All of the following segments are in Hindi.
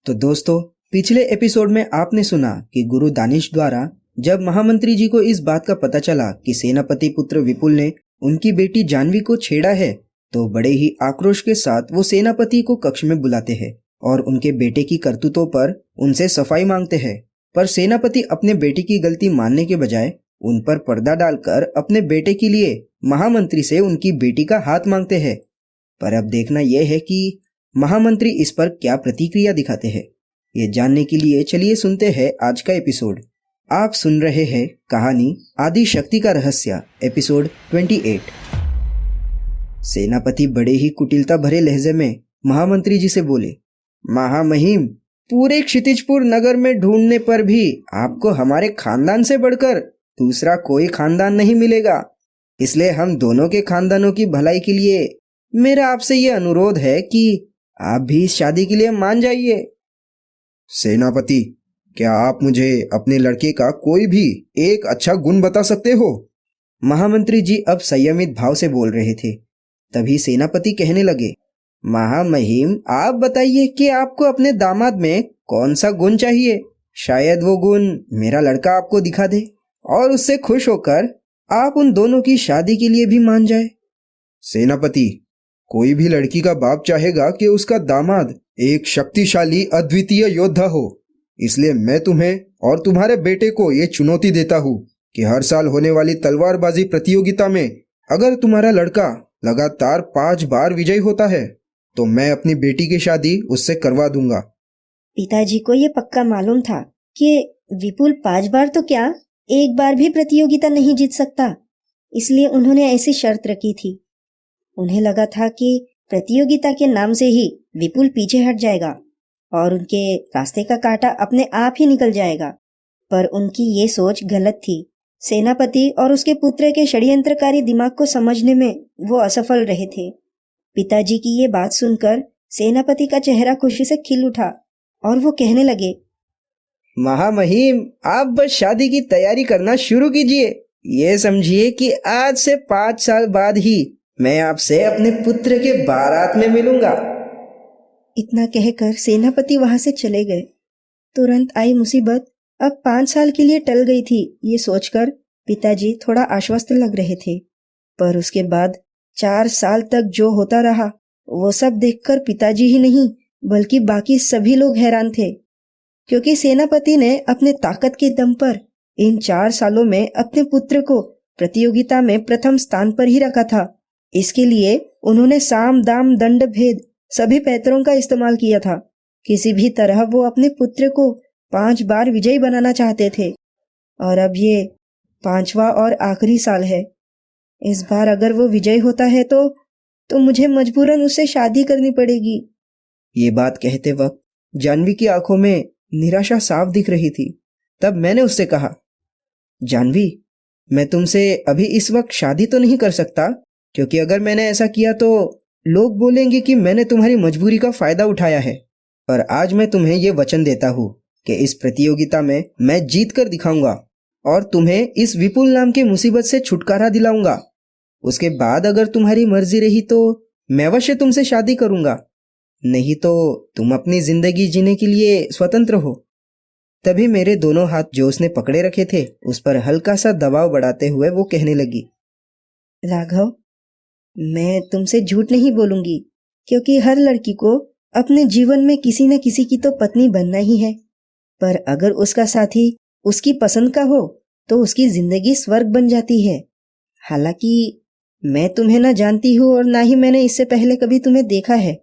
तो दोस्तों, पिछले एपिसोड में आपने सुना कि गुरु दानिश द्वारा जब महामंत्री जी को इस बात का पता चला कि सेनापति पुत्र विपुल ने उनकी बेटी जानवी को छेड़ा है, तो बड़े ही आक्रोश के साथ वो सेनापति को कक्ष में बुलाते हैं और उनके बेटे की करतूतों पर उनसे सफाई मांगते हैं। पर सेनापति अपने बेटे की गलती मानने के बजाय उन पर पर्दा डालकर अपने बेटे के लिए महामंत्री से उनकी बेटी का हाथ मांगते हैं। पर अब देखना यह है कि महामंत्री इस पर क्या प्रतिक्रिया दिखाते हैं। ये जानने के लिए चलिए सुनते हैं आज का एपिसोड। आप सुन रहे हैं कहानी आदि शक्ति का रहस्य, एपिसोड 28। सेनापति बड़े ही कुटिलता भरे लहजे में महामंत्री जी से बोले, महामहिम, पूरे क्षितिजपुर नगर में ढूंढने पर भी आपको हमारे खानदान से बढ़कर दूसरा कोई खानदान नहीं मिलेगा। इसलिए हम दोनों के खानदानों की भलाई के लिए मेरा आपसे ये अनुरोध है कि आप भी इस शादी के लिए मान जाइए। सेनापति, क्या आप मुझे अपने लड़के का कोई भी एक अच्छा गुण बता सकते हो? महामंत्री जी अब संयमित भाव से बोल रहे थे। तभी सेनापति कहने लगे, महामहिम, आप बताइए कि आपको अपने दामाद में कौन सा गुण चाहिए। शायद वो गुण मेरा लड़का आपको दिखा दे और उससे खुश होकर आप उन दोनों की शादी के लिए भी मान जाए। सेनापति, कोई भी लड़की का बाप चाहेगा कि उसका दामाद एक शक्तिशाली अद्वितीय योद्धा हो। इसलिए मैं तुम्हें और तुम्हारे बेटे को ये चुनौती देता हूँ कि हर साल होने वाली तलवारबाजी प्रतियोगिता में अगर तुम्हारा लड़का लगातार 5 बार विजयी होता है तो मैं अपनी बेटी की शादी उससे करवा दूंगा। पिताजी को ये पक्का मालूम था कि विपुल 5 बार तो क्या, 1 बार भी प्रतियोगिता नहीं जीत सकता। इसलिए उन्होंने ऐसी शर्त रखी थी। उन्हें लगा था कि प्रतियोगिता के नाम से ही विपुल पीछे हट जाएगा और उनके रास्ते का कांटा अपने आप ही निकल जाएगा। पर उनकी ये सोच गलत थी। सेनापति और उसके पुत्र के षड्यंत्रकारी दिमाग को समझने में वो असफल रहे थे। पिताजी की ये बात सुनकर सेनापति का चेहरा खुशी से खिल उठा और वो कहने लगे, महामहिम, आप बस शादी की तैयारी करना शुरू कीजिए। ये समझिए कि आज से 5 साल बाद ही मैं आपसे अपने पुत्र के बारात में मिलूंगा। इतना कहकर सेनापति वहां से चले गए। तुरंत आई मुसीबत अब 5 साल के लिए टल गई थी, ये सोचकर पिताजी थोड़ा आश्वस्त लग रहे थे। पर उसके बाद 4 साल तक जो होता रहा वो सब देखकर पिताजी ही नहीं बल्कि बाकी सभी लोग हैरान थे, क्योंकि सेनापति ने अपने ताकत के दम पर इन 4 सालों में अपने पुत्र को प्रतियोगिता में प्रथम स्थान पर ही रखा था। इसके लिए उन्होंने साम दाम दंड भेद सभी पैतरों का इस्तेमाल किया था। किसी भी तरह वो अपने पुत्र को 5 बार विजयी बनाना चाहते थे और अब ये 5वां और आखिरी साल है। इस बार अगर वो विजयी होता है तो मुझे मजबूरन उससे शादी करनी पड़ेगी। ये बात कहते वक्त जानवी की आंखों में निराशा साफ दिख रही थी। तब मैंने उससे कहा, जानवी, मैं तुमसे अभी इस वक्त शादी तो नहीं कर सकता, क्योंकि अगर मैंने ऐसा किया तो लोग बोलेंगे कि मैंने तुम्हारी मजबूरी का फायदा उठाया है। पर आज मैं तुम्हें ये वचन देता हूँ कि इस प्रतियोगिता में मैं जीत कर दिखाऊंगा और तुम्हें इस विपुल नाम की मुसीबत से छुटकारा दिलाऊंगा। उसके बाद अगर तुम्हारी मर्जी रही तो मैं अवश्य तुमसे शादी करूंगा, नहीं तो तुम अपनी जिंदगी जीने के लिए स्वतंत्र हो। तभी मेरे दोनों हाथ जो उसने पकड़े रखे थे उस पर हल्का सा दबाव बढ़ाते हुए वो कहने लगी, राघव, मैं तुमसे झूठ नहीं बोलूंगी, क्योंकि हर लड़की को अपने जीवन में किसी न किसी की तो पत्नी बनना ही है। पर अगर उसका साथी उसकी पसंद का हो तो उसकी जिंदगी स्वर्ग बन जाती है। हालांकि मैं तुम्हें ना जानती हूँ और ना ही मैंने इससे पहले कभी तुम्हें देखा है,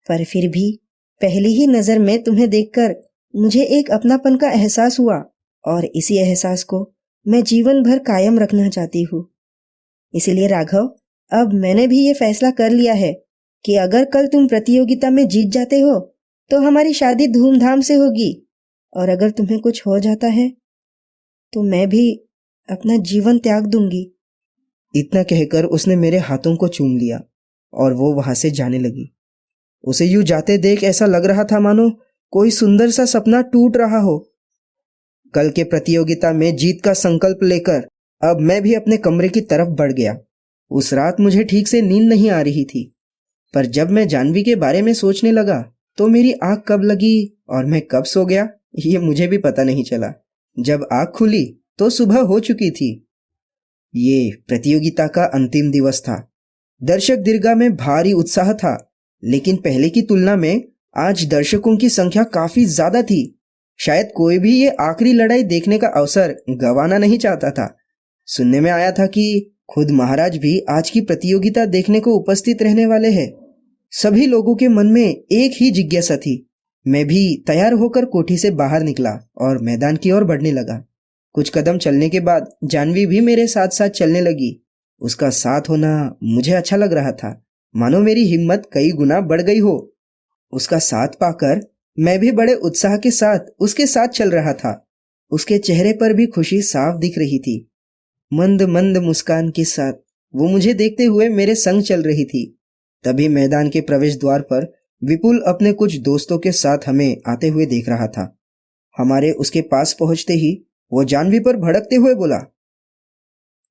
पर फिर भी पहली ही नजर में तुम्हें देखकर मुझे एक अपनापन का एहसास हुआ और इसी एहसास को मैं जीवन भर कायम रखना चाहती हूँ। इसलिए राघव, अब मैंने भी ये फैसला कर लिया है कि अगर कल तुम प्रतियोगिता में जीत जाते हो तो हमारी शादी धूमधाम से होगी, और अगर तुम्हें कुछ हो जाता है तो मैं भी अपना जीवन त्याग दूंगी। इतना कहकर उसने मेरे हाथों को चूम लिया और वो वहां से जाने लगी। उसे यूं जाते देख ऐसा लग रहा था मानो कोई सुंदर सा सपना टूट रहा हो। कल के प्रतियोगिता में जीत का संकल्प लेकर अब मैं भी अपने कमरे की तरफ बढ़ गया। उस रात मुझे ठीक से नींद नहीं आ रही थी, पर जब मैं जानवी के बारे में सोचने लगा तो मेरी आंख कब लगी और मैं कब सो गया ये मुझे भी पता नहीं चला। जब आंख खुली तो सुबह हो चुकी थी। ये प्रतियोगिता का अंतिम दिवस था। दर्शक दीर्घा में भारी उत्साह था, लेकिन पहले की तुलना में आज दर्शकों की संख्या काफी ज्यादा थी। शायद कोई भी ये आखिरी लड़ाई देखने का अवसर गंवाना नहीं चाहता था। सुनने में आया था कि खुद महाराज भी आज की प्रतियोगिता देखने को उपस्थित रहने वाले हैं। सभी लोगों के मन में एक ही जिज्ञासा थी। मैं भी तैयार होकर कोठी से बाहर निकला और मैदान की ओर बढ़ने लगा। कुछ कदम चलने के बाद जानवी भी मेरे साथ साथ चलने लगी। उसका साथ होना मुझे अच्छा लग रहा था, मानो मेरी हिम्मत कई गुना बढ़ गई हो। उसका साथ पाकर मैं भी बड़े उत्साह के साथ उसके साथ चल रहा था। उसके चेहरे पर भी खुशी साफ दिख रही थी। मंद मंद मुस्कान के साथ वो मुझे देखते हुए मेरे संग चल रही थी। तभी मैदान के प्रवेश द्वार पर विपुल अपने कुछ दोस्तों के साथ हमें आते हुए देख रहा था। हमारे उसके पास पहुंचते ही वो जानवी पर भड़कते हुए बोला,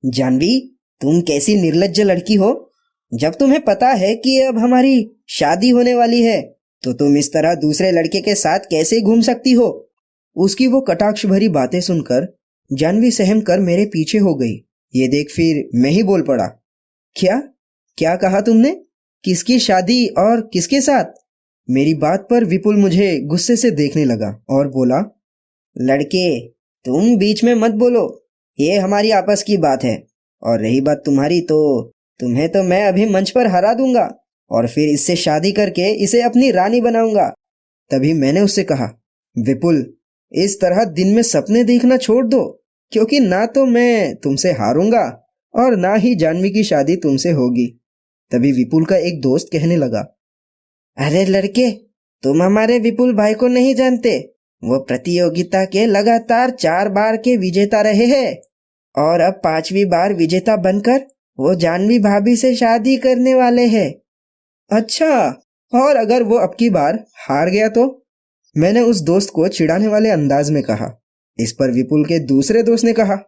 जानवी, तुम कैसी निर्लज्ज लड़की हो। जब तुम्हें पता है कि अब हमारी शादी होने वाली है तो तुम इस तरह दूसरे लड़के के साथ कैसे घूम सकती हो। उसकी वो कटाक्ष भरी बातें सुनकर जानवी सहम कर मेरे पीछे हो गई। ये देख फिर मैं ही बोल पड़ा, क्या क्या कहा तुमने? किसकी शादी और किसके साथ? मेरी बात पर विपुल मुझे गुस्से से देखने लगा और बोला, लड़के, तुम बीच में मत बोलो, ये हमारी आपस की बात है। और रही बात तुम्हारी, तो तुम्हें तो मैं अभी मंच पर हरा दूंगा और फिर इससे शादी करके इसे अपनी रानी बनाऊंगा। तभी मैंने उससे कहा, विपुल, इस तरह दिन में सपने देखना छोड़ दो, क्योंकि ना तो मैं तुमसे हारूंगा और ना ही जानवी की शादी तुमसे होगी। तभी विपुल का एक दोस्त कहने लगा, अरे लड़के, तुम हमारे विपुल भाई को नहीं जानते। वो प्रतियोगिता के लगातार 4 बार के विजेता रहे हैं और अब 5वीं बार विजेता बनकर वो जानवी भाभी से शादी करने वाले हैं। अच्छा, और अगर वो अब की बार हार गया तो? मैंने उस दोस्त को चिढ़ाने वाले अंदाज में कहा। इस पर विपुल के दूसरे दोस्त ने कहा,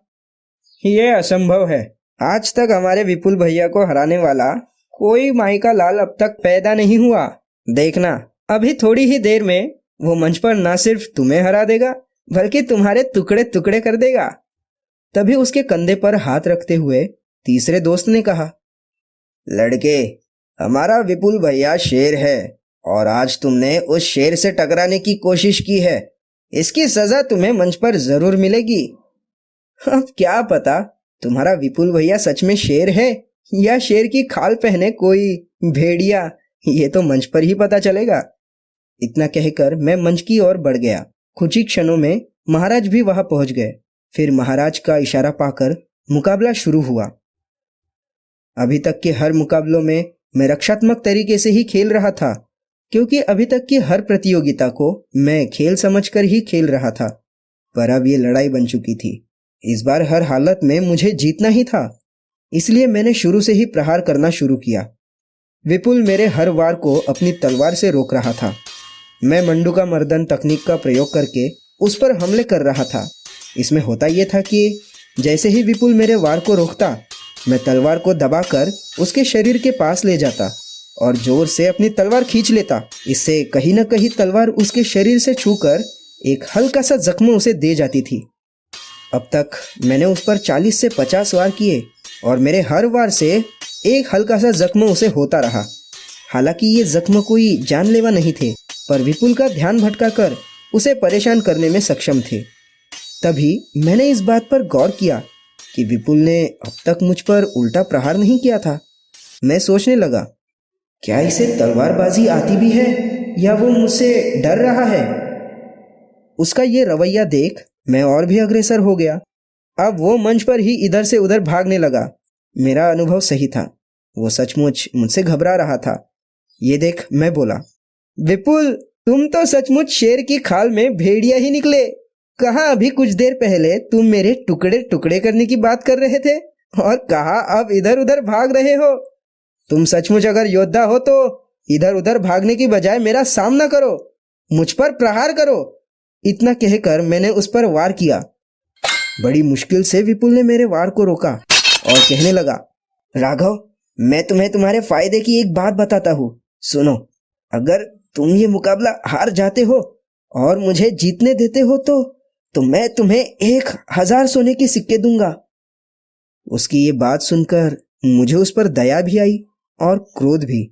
यह असंभव है। आज तक हमारे विपुल भैया को हराने वाला कोई माई का लाल अब तक पैदा नहीं हुआ। देखना, अभी थोड़ी ही देर में वो मंच पर ना सिर्फ तुम्हें हरा देगा बल्कि तुम्हारे टुकड़े टुकड़े कर देगा। तभी उसके कंधे पर हाथ रखते हुए तीसरे दोस्त ने कहा, लड़के, हमारा विपुल भैया शेर है और आज तुमने उस शेर से टकराने की कोशिश की है। इसकी सजा तुम्हें मंच पर जरूर मिलेगी। अब क्या पता तुम्हारा विपुल भैया सच में शेर है या शेर की खाल पहने कोई भेड़िया, ये तो मंच पर ही पता चलेगा। इतना कहकर मैं मंच की ओर बढ़ गया। कुछ ही क्षणों में महाराज भी वहां पहुंच गए। फिर महाराज का इशारा पाकर मुकाबला शुरू हुआ। अभी तक के हर मुकाबलों में मैं रक्षात्मक तरीके से ही खेल रहा था, क्योंकि अभी तक की हर प्रतियोगिता को मैं खेल समझकर ही खेल रहा था। पर अब ये लड़ाई बन चुकी थी। इस बार हर हालत में मुझे जीतना ही था, इसलिए मैंने शुरू से ही प्रहार करना शुरू किया। विपुल मेरे हर वार को अपनी तलवार से रोक रहा था। मैं मंडूका मर्दन तकनीक का प्रयोग करके उस पर हमले कर रहा था। इसमें होता यह था कि जैसे ही विपुल मेरे वार को रोकता, मैं तलवार को दबाकर उसके शरीर के पास ले जाता और जोर से अपनी तलवार खींच लेता। इससे कहीं न कहीं तलवार उसके शरीर से छूकर एक हल्का सा जख्म उसे दे जाती थी। अब तक मैंने उस पर 40 से 50 वार किए और मेरे हर वार से एक हल्का सा जख्म उसे होता रहा। हालांकि ये जख्म कोई जानलेवा नहीं थे, पर विपुल का ध्यान भटकाकर उसे परेशान करने में सक्षम थे। तभी मैंने इस बात पर गौर किया कि विपुल ने अब तक मुझ पर उल्टा प्रहार नहीं किया था। मैं सोचने लगा, क्या इसे तलवारबाजी आती भी है या वो मुझसे डर रहा है? उसका ये रवैया देख मैं और भी अग्रसर हो गया। अब वो मंच पर ही इधर से उधर भागने लगा। मेरा अनुभव सही था, वो सचमुच मुझसे घबरा रहा था। ये देख मैं बोला, विपुल, तुम तो सचमुच शेर की खाल में भेड़िया ही निकले। कहा अभी कुछ देर पहले तुम मेरे टुकड़े टुकड़े करने की बात कर रहे थे और कहा अब इधर उधर भाग रहे हो। तुम सचमुच अगर योद्धा हो तो इधर उधर भागने की बजाय मेरा सामना करो, मुझ पर प्रहार करो। इतना कहकर मैंने उस पर वार किया। बड़ी मुश्किल से विपुल ने मेरे वार को रोका और कहने लगा, राघव, मैं तुम्हें तुम्हारे फायदे की एक बात बताता हूँ, सुनो। अगर तुम ये मुकाबला हार जाते हो और मुझे जीतने देते हो तो मैं तुम्हें 1000 सोने के सिक्के दूंगा। उसकी ये बात सुनकर मुझे उस पर दया भी आई और क्रोध भी।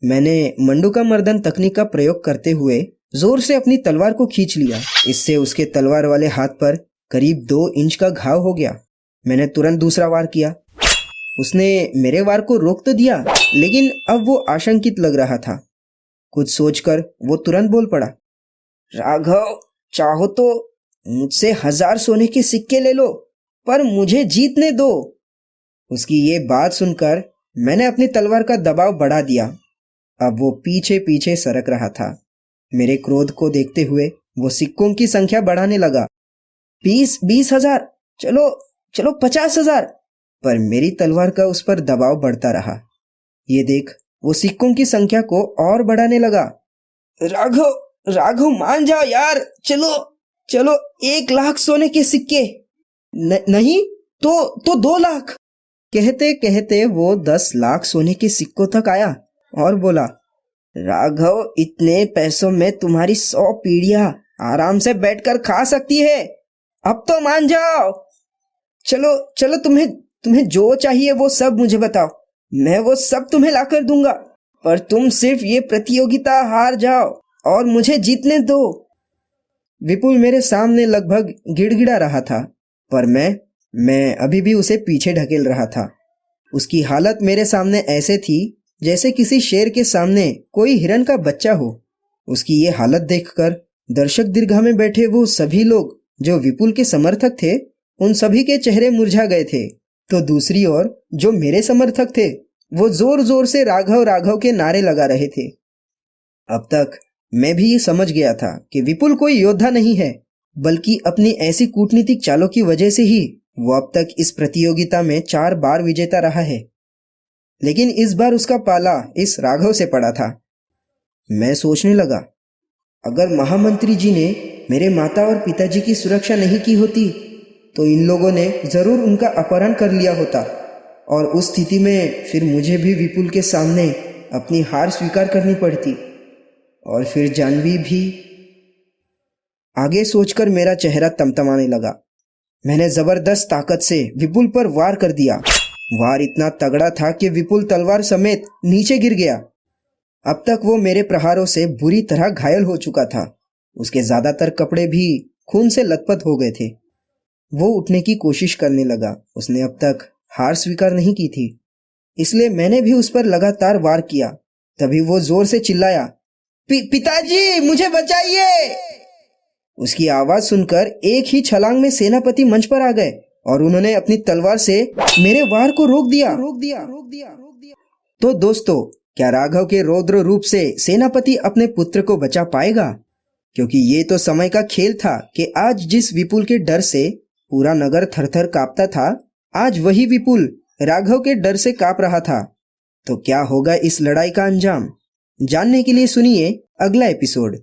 मैंने मंडूका मर्दन तकनीक का प्रयोग करते हुए जोर से अपनी तलवार को खींच लिया। इससे उसके तलवार वाले हाथ पर करीब 2 इंच का घाव हो गया। मैंने तुरंत दूसरा वार किया। उसने मेरे वार को रोक तो दिया, लेकिन अब वो आशंकित लग रहा था। कुछ सोचकर वो तुरंत बोल पड़ा, राघव, चाहो तो मुझसे 1000 सोने के सिक्के ले लो, पर मुझे जीतने दो। उसकी ये बात सुनकर मैंने अपनी तलवार का दबाव बढ़ा दिया। अब वो पीछे पीछे सरक रहा था। मेरे क्रोध को देखते हुए वो सिक्कों की संख्या बढ़ाने लगा। 20,000, चलो 50,000। पर मेरी तलवार का उस पर दबाव बढ़ता रहा। ये देख वो सिक्कों की संख्या को और बढ़ाने लगा। राघव मान जाओ यार, चलो 1 लाख सोने के सिक्के। नहीं तो 2 लाख। कहते कहते वो 10 लाख सोने के सिक्कों तक आया और बोला, राघव, इतने पैसों में तुम्हारी 100 पीढ़ियां आराम से बैठकर खा सकती है। अब तो मान जाओ। चलो तुम्हें जो चाहिए वो सब मुझे बताओ, मैं वो सब तुम्हें लाकर दूंगा। पर तुम सिर्फ ये प्रतियोगिता हार जाओ और मुझे जीतने दो। विपुल मेरे सामने लगभग गिड़गिड़ा रहा था, पर मैं अभी भी उसे पीछे ढकेल रहा था। उसकी हालत मेरे सामने ऐसे थी जैसे किसी शेर के सामने कोई हिरन का बच्चा हो। उसकी ये हालत देखकर दर्शक दीर्घा में बैठे वो सभी लोग जो विपुल के समर्थक थे, उन सभी के चेहरे मुरझा गए थे। तो दूसरी ओर जो मेरे समर्थक थे वो जोर जोर से राघव राघव के नारे लगा रहे थे। अब तक मैं भी ये समझ गया था कि विपुल कोई योद्धा नहीं है, बल्कि अपनी ऐसी कूटनीतिक चालों की वजह से ही वो अब तक इस प्रतियोगिता में 4 बार विजेता रहा है। लेकिन इस बार उसका पाला इस राघव से पड़ा था। मैं सोचने लगा, अगर महामंत्री जी ने मेरे माता और पिताजी की सुरक्षा नहीं की होती तो इन लोगों ने जरूर उनका अपहरण कर लिया होता, और उस स्थिति में फिर मुझे भी विपुल के सामने अपनी हार स्वीकार करनी पड़ती, और फिर जानवी भी। आगे सोचकर मेरा चेहरा तमतमाने लगा। मैंने जबरदस्त ताकत से विपुल पर वार कर दिया। वार इतना तगड़ा था कि विपुल तलवार समेत नीचे गिर गया। अब तक वो मेरे प्रहारों से बुरी तरह घायल हो चुका था। उसके ज्यादातर कपड़े भी खून से लथपथ हो गए थे। वो उठने की कोशिश करने लगा। उसने अब तक हार स्वीकार नहीं की थी, इसलिए मैंने भी उस पर लगातार वार किया। तभी वो जोर से चिल्लाया, पिताजी, मुझे बचाइए। उसकी आवाज सुनकर एक ही छलांग में सेनापति मंच पर आ गए और उन्होंने अपनी तलवार से मेरे वार को रोक दिया। तो दोस्तों, क्या राघव के रौद्र रूप से सेनापति अपने पुत्र को बचा पाएगा? क्योंकि ये तो समय का खेल था कि आज जिस विपुल के डर से पूरा नगर थरथर कांपता था, आज वही विपुल राघव के डर से कांप रहा था। तो क्या होगा इस लड़ाई का अंजाम? जानने के लिए सुनिए अगला एपिसोड।